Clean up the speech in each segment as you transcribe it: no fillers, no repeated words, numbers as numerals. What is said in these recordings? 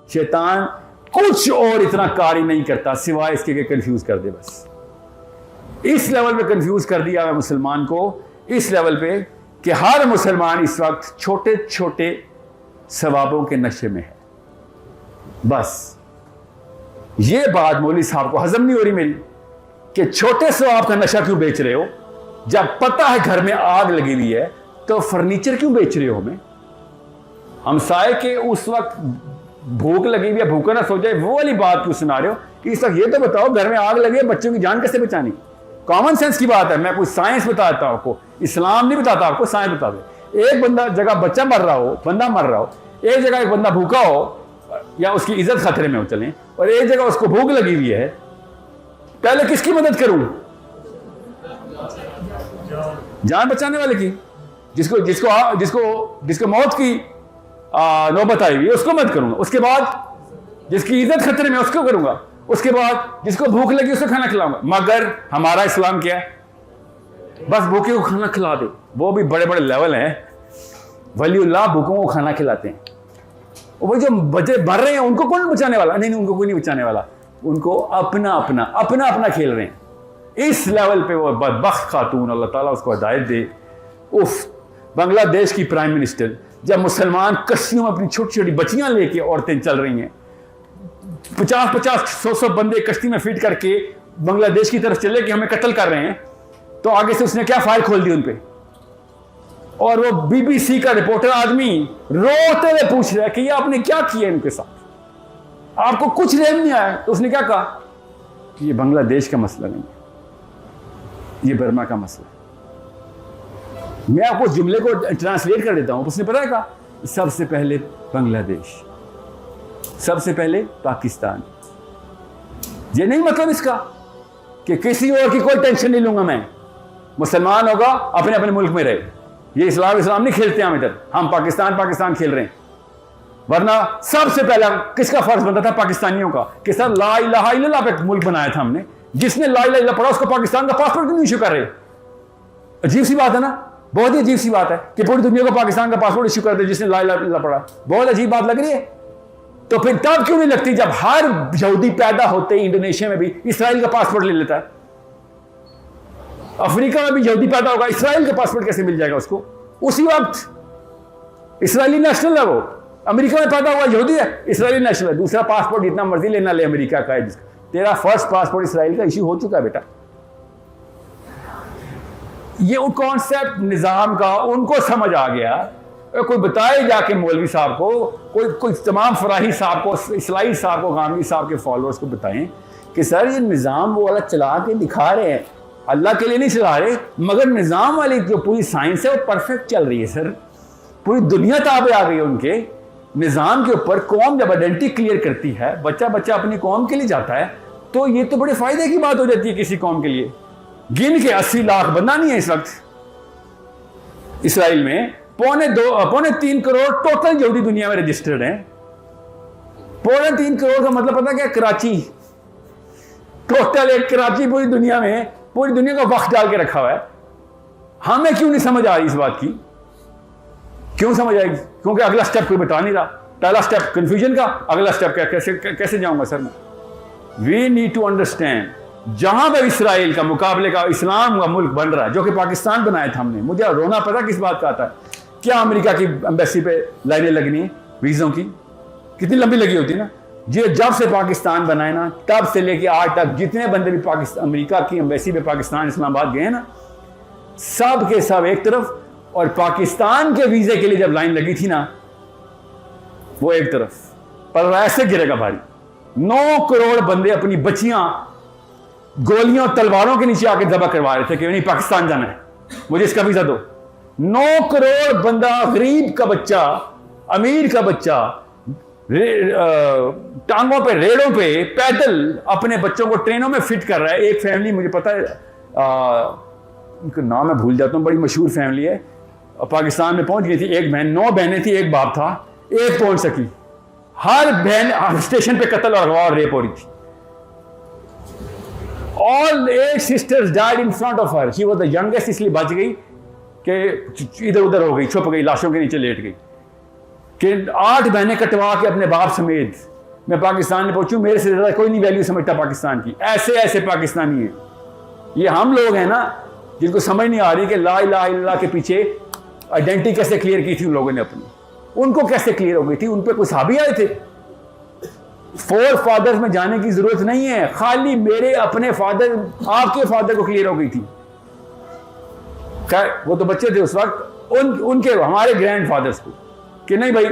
शैतान कुछ और इतना कार्य नहीं करता सिवाय इसके कि कंफ्यूज कर दे। बस इस लेवल पे कंफ्यूज कर दिया है मुसलमान को, इस लेवल पे कि हर मुसलमान इस वक्त छोटे छोटे सवाबों के नशे में है। बस ये बात मौलवी साहब को हजम नहीं हो रही मेरी कि छोटे सवाब का नशा क्यों बेच रहे हो, जब पता है घर में आग लगी हुई है तो फर्नीचर क्यों बेच रहे हो हमें। हमसाए के उस वक्त भूख लगी हुई है, भूखा ना सो जाए, वो वाली बात क्यों सुना रहे हो। इस वक्त ये तो बताओ घर में आग लगी है, बच्चों की जान कैसे बचानी। कॉमन सेंस की बात है, मैं कुछ साइंस बताता हूं आपको, इस्लाम नहीं बताता आपको, साइंस बता दे। एक बंदा जगह बच्चा मर रहा हो, बंदा मर रहा हो, एक जगह एक बंदा भूखा हो या उसकी इज्जत खतरे में हो चलें, और एक जगह उसको भूख लगी हुई है, पहले किसकी मदद करूं? जान बचाने वाले की। जिसको जिसको जिसको जिसको मौत की नौबत आई हुई है उसको मत करूंगा, उसके बाद जिसकी इज्जत खतरे में उसको करूंगा, उसके बाद जिसको भूख लगी उसको खाना खिलाऊंगा। मगर हमारा इस्लाम क्या है? बस भूखे को खाना खिला दे। वो भी बड़े बड़े लेवल हैं, वलीउल्लाह भूखों को खाना खिलाते हैं। वो जो बच्चे मर रहे हैं उनको कौन बचाने वाला? नहीं, उनको कोई नहीं बचाने वाला, उनको अपना अपना अपना अपना खेल रहे हैं। इस लेवल पे वो बदबख्त खातून, अल्लाह ताला उसको हिदायत दे, उफ, बांग्लादेश की प्राइम मिनिस्टर, जब मुसलमान कश्तियों में अपनी छोटी छोटी बच्चियां लेके औरतें चल रही हैं, 50-50, 100-100 बंदे कश्ती में फिट करके बांग्लादेश की तरफ चले कि हमें कत्ल कर रहे हैं, तो आगे से उसने क्या फाइल खोल दी उन पे, और वो बीबीसी का रिपोर्टर आदमी रोते हुए पूछ रहा है कि ये आपने क्या किया इनके साथ, आपको कुछ रेम नहीं आया। तो उसने क्या कहा कि ये बांग्लादेश का मसला नहीं है, ये बर्मा का मसला है। मैं आपको जुमले को ट्रांसलेट कर देता हूं। उसने पता है कहा, सबसे पहले बांग्लादेश, सबसे पहले पाकिस्तान। ये नहीं मतलब इसका कि किसी और की कोई टेंशन नहीं लूंगा मैं, मुसलमान होगा अपने अपने मुल्क में रहे, ये इस्लाम इस्लाम नहीं खेलते हम इधर, हम पाकिस्तान पाकिस्तान खेल रहे हैं। वरना सबसे पहला किसका फर्ज बनता था? पाकिस्तानियों का, कि सर ला इलाहा इल्लल्लाह पे मुल्क बनाया था हमने। जिसने ला इलाहा इल्लल्लाह पढ़ा उसको पाकिस्तान का पासपोर्ट क्यों नहीं इशू कर रहे? अजीब सी बात है ना, बहुत ही अजीब सी बात है कि पूरी दुनिया को पाकिस्तान का पासपोर्ट इशू कर दे जिसने ला इलाहा इल्लल्लाह पढ़ा। बहुत अजीब बात लग रही है। तो फिर तब क्यों नहीं लगती जब हर यहूदी पैदा होते ही इंडोनेशिया में भी इसराइल का पासपोर्ट ले लेता है, अफ्रीका में भी यहूदी पैदा होगा, इसराइल का पासपोर्ट कैसे मिल जाएगा उसको? उसी वक्त इसराइली नेशनल है वो, अमेरिका में पैदा हुआ यहूदी है, इसराइली नेशनल है। दूसरा पासपोर्ट जितना मर्जी लेना ले अमेरिका का है, जिसका तेरा फर्स्ट पासपोर्ट इसराइल का इशू हो चुका है बेटा। ये कॉन्सेप्ट निजाम का उनको समझ आ गया। कोई बताए जाके मौलवी साहब को, कोई तमाम फराही साहब को, इस्लाही साहब को, गांधी साहब के फॉलोअर्स को बताएं कि सर ये निज़ाम वो वाला चला के दिखा रहे हैं, अल्लाह के लिए नहीं चला रहे, मगर निज़ाम वाली जो पूरी साइंस है वो परफेक्ट चल रही है सर। पूरी दुनिया ताबे आ गई है उनके निज़ाम के ऊपर। कौम जब आइडेंटिटी क्लियर करती है, बच्चा बच्चा अपनी कौम के लिए जाता है, तो ये तो बड़े फायदे की बात हो जाती है किसी कौम के लिए। गिन के 80 लाख बंदा नहीं है इस वक्त इसराइल में, 2.25 करोड़ टोटल यहूदी दुनिया में रजिस्टर्ड हैं। 3.25 करोड़ का मतलब पता क्या? कराची, टोटल एक कराची पूरी दुनिया में, पूरी दुनिया का वक्त डाल के रखा हुआ है। हमें क्यों नहीं समझ आ रही इस बात की? क्यों समझ आएगी? क्योंकि अगला स्टेप कोई बता नहीं रहा। पहला स्टेप कंफ्यूजन का, अगला स्टेप क्या, कैसे जाऊंगा सर मैं? वी नीड टू अंडरस्टैंड, जहां पर इसराइल का मुकाबले का इस्लाम का मुल्क बन रहा है, जो कि पाकिस्तान बनाया था हमने। मुझे रोना पता किस बात का आता है? क्या अमेरिका की एम्बेसी पे लाइनें लगनी है वीज़ों की? कितनी लंबी लगी होती ना। ये जब से पाकिस्तान बनाए ना, तब से लेके आज तक जितने बंदे भी पाकिस्तान अमेरिका की एम्बेसी पे पाकिस्तान इस्लामाबाद गए ना, सब के सब एक तरफ, और पाकिस्तान के वीज़े के लिए जब लाइन लगी थी ना, वो एक तरफ। पर ऐसे गिरेगा भारी। 9 करोड़ बंदे अपनी बच्चियां गोलियों तलवारों के नीचे आके दबा करवा रहे थे कि नहीं पाकिस्तान जाना है, मुझे इसका वीजा दो। 9 करोड़ बंदा, गरीब का बच्चा, अमीर का बच्चा, टांगों पे, रेड़ों पे, पैदल अपने बच्चों को ट्रेनों में फिट कर रहा है। एक फैमिली, मुझे पता है, उनका नाम मैं भूल जाता हूँ, बड़ी मशहूर फैमिली है, पाकिस्तान में पहुंच गई थी। एक बहन, 9 बहनें थी, एक बाप था, एक पहुंच सकी। हर बहन स्टेशन पे कत्ल और अगवा और रेप हो रही थी। All 8 sisters died in front of her. She was the youngest, इसलिए बच गई कि इधर उधर हो गई, छुप गई, लाशों के नीचे लेट गई। कि 8 बहनें कटवा के अपने बाप समेत मैं पाकिस्तान में पहुंचूं, मेरे से ज़्यादा कोई नहीं वैल्यू समझता पाकिस्तान की। ऐसे ऐसे पाकिस्तानी हैं। ये हम लोग हैं ना जिनको समझ नहीं आ रही कि ला इलाहा इल्लल्लाह के पीछे आइडेंटिटी कैसे क्लियर की थी उन लोगों ने अपनी, उनको कैसे क्लियर हो गई थी। उन पर कोई सहाबी आए थे। फोर फादर्स में जाने की जरूरत नहीं है, खाली मेरे अपने फादर, आपके फादर को क्लियर हो गई थी। वो तो बच्चे थे उस वक्त, उनके हमारे ग्रैंड फादर्स को कि नहीं भाई।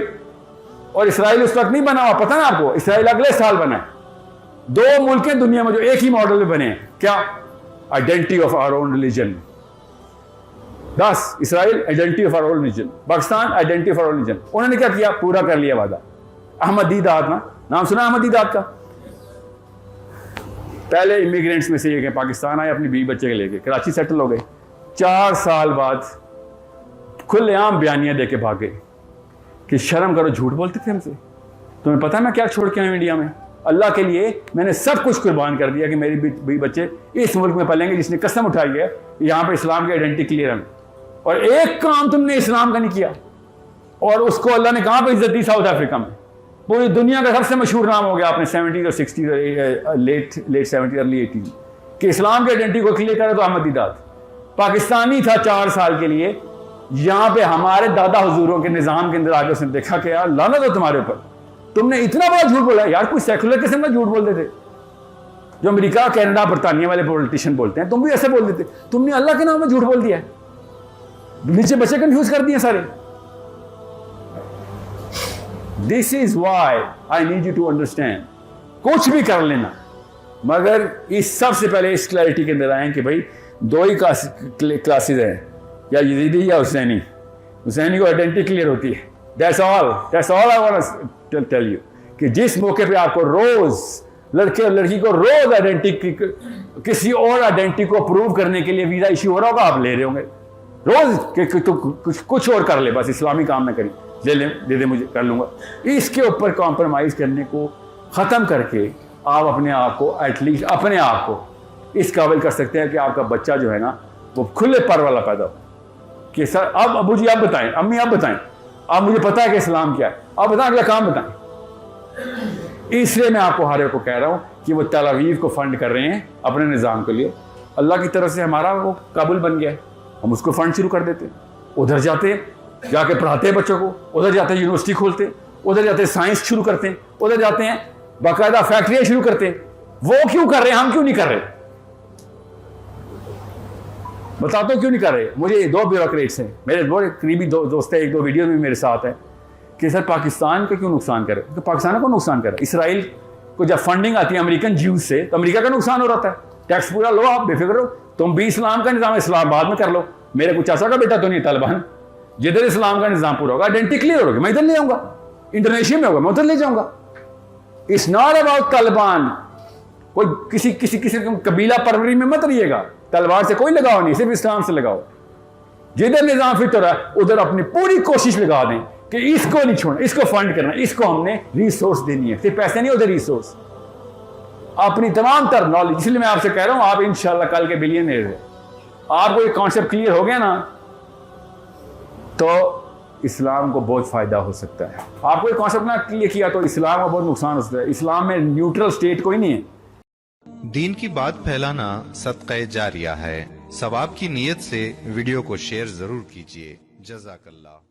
और इसराइल उस वक्त नहीं बना हुआ, पता ना आपको, इसराइल अगले साल बना है। 2 मुल्क हैं दुनिया में जो एक ही मॉडल में बने हैं, क्या? Identity of our own religion. बस Israel identity of our own religion, Pakistan identity of our own religion. उन्होंने क्या किया? पूरा कर लिया वादा। अहमदीदाद ना, नाम सुना अहमदीदाद का? पहले इमिग्रेंट्स में से एक है, पाकिस्तान आए अपनी 20 बच्चे के लेके, कराची सेटल हो गए। 4 साल बाद खुलेआम बयानियां दे के भागे कि शर्म करो, झूठ बोलते थे हमसे। तुम्हें पता है मैं क्या छोड़ के आया इंडिया में? अल्लाह के लिए मैंने सब कुछ कुर्बान कर दिया कि मेरे भी बच्चे इस मुल्क में पलेंगे जिसने कसम उठाई है यहाँ पे इस्लाम की आइडेंटिटी क्लियर है। और एक काम तुमने इस्लाम का नहीं किया, और उसको अल्लाह ने कहाँ पर इज्जत दी? साउथ अफ्रीका में। पूरी दुनिया का सबसे मशहूर नाम हो गया आपने 70s और 60s और लेट 70s अर्ली 80s कि इस्लाम की आइडेंटिटी को क्लियर करे तो अहमदीदाद पाकिस्तानी था 4 साल के लिए। यहाँ पे हमारे दादा हुजूरों के निज़ाम के अंदर आगे उसने देखा कि यार लानत हो तुम्हारे ऊपर, तुमने इतना बड़ा झूठ बोला। यार कोई सेकुलर किस्म का झूठ बोलते थे जो अमेरिका, कनाडा, बरतानिया वाले पॉलिटिशियन बोलते हैं, तुम भी ऐसे बोल देते। तुमने अल्लाह के नाम में झूठ बोल दिया है, नीचे बच्चे कंफ्यूज कर दिए सारे। This is why I need you to understand. कुछ भी कर लेना, मगर इस सबसे पहले इस क्लैरिटी के अंदर आए कि भाई 2 ही क्लासेज हैं, या यजीदी या हुसैनी। हुसैनी को आइडेंटिटी क्लियर होती है। That's all I want to tell you कि जिस मौके पे आपको रोज लड़के और लड़की को रोज आइडेंटिटी, किसी और आइडेंटिटी को प्रूव करने के लिए वीजा इश्यू हो रहा होगा, आप ले रहे होंगे रोज कि तो कुछ और कर ले, बस इस्लामी काम ना करी, दे दे मुझे, कर लूंगा। इसके ऊपर कॉम्प्रोमाइज करने को ख़त्म करके आप अपने आप को, एटलीस्ट अपने आप को इस काबिल कर सकते हैं कि आपका बच्चा जो है ना वो खुले पर वाला पैदा हो कि सर अब अबू जी आप बताएं, अम्मी आप बताएं, आप मुझे पता है कि इस्लाम क्या है, आप बताएं अगला काम बताएं। इसलिए मैं आपको हर एक को कह रहा हूँ कि वो तल अवीव को फंड कर रहे हैं अपने निज़ाम के लिए। अल्लाह की तरफ से हमारा वो काबुल बन गया है, हम उसको फंड शुरू कर देते हैं, उधर जाते हैं, जाके पढ़ाते हैं बच्चों को, उधर जाते हैं यूनिवर्सिटी खोलते हैं, उधर जाते हैं साइंस शुरू करते हैं, उधर जाते हैं बाकायदा फैक्ट्रियाँ शुरू करते हैं। वो क्यों कर रहे हैं, हम क्यों नहीं कर रहे? बताता हूँ क्यों नहीं कर रहे। मुझे 2 ब्यूरोक्रेट्स हैं, मेरे बहुत करीबी दोस्त है, 1-2 वीडियो में मेरे साथ है कि सर पाकिस्तान को क्यों नुकसान करे, तो पाकिस्तान को नुकसान करे। इसराइल को जब फंडिंग आती है अमेरिकन ज्यूज से तो अमेरिका का नुकसान हो रहा है। टैक्स पूरा लो, आप बेफिक्र हो, तुम भी इस्लाम का निज़ाम इस्लाम बाद में कर लो। मेरे कुछ चाचा का बेटा तो नहीं तालिबान, जिधर इस्लाम का निज़ाम पूरा होगा, आइडेंटिटी क्लियर होगी, मैं इधर ले आऊँगा, इंडोनेशिया में होगा मैं उधर ले जाऊँगा। It's not about Taliban. कोई किसी कबीला परवरी में मत रहिएगा, तलवार से कोई लगाव नहीं, सिर्फ इस्लाम से लगाओ। जिधर निज़ाम फिट हो रहा है उधर अपनी पूरी कोशिश लगा दें कि इसको नहीं छोड़ना, इसको फंड करना, इसको हमने रिसोर्स देनी है, सिर्फ पैसे नहीं, उधर रिसोर्स, अपनी तमाम तर नॉलेज। इसलिए मैं आपसे कह रहा हूं आप इंशाल्लाह कल के बिलियनर हैं। आपको ये कॉन्सेप्ट क्लियर हो गया ना तो इस्लाम को बहुत फायदा हो सकता है। आपको ये कॉन्सेप्ट ना क्लियर किया तो इस्लाम को बहुत नुकसान हो सकता है। इस्लाम में न्यूट्रल स्टेट कोई नहीं है। दीन की बात फैलाना सदक़े जारिया है। सवाब की नीयत से वीडियो को शेयर जरूर कीजिए। जज़ाकल्लाह।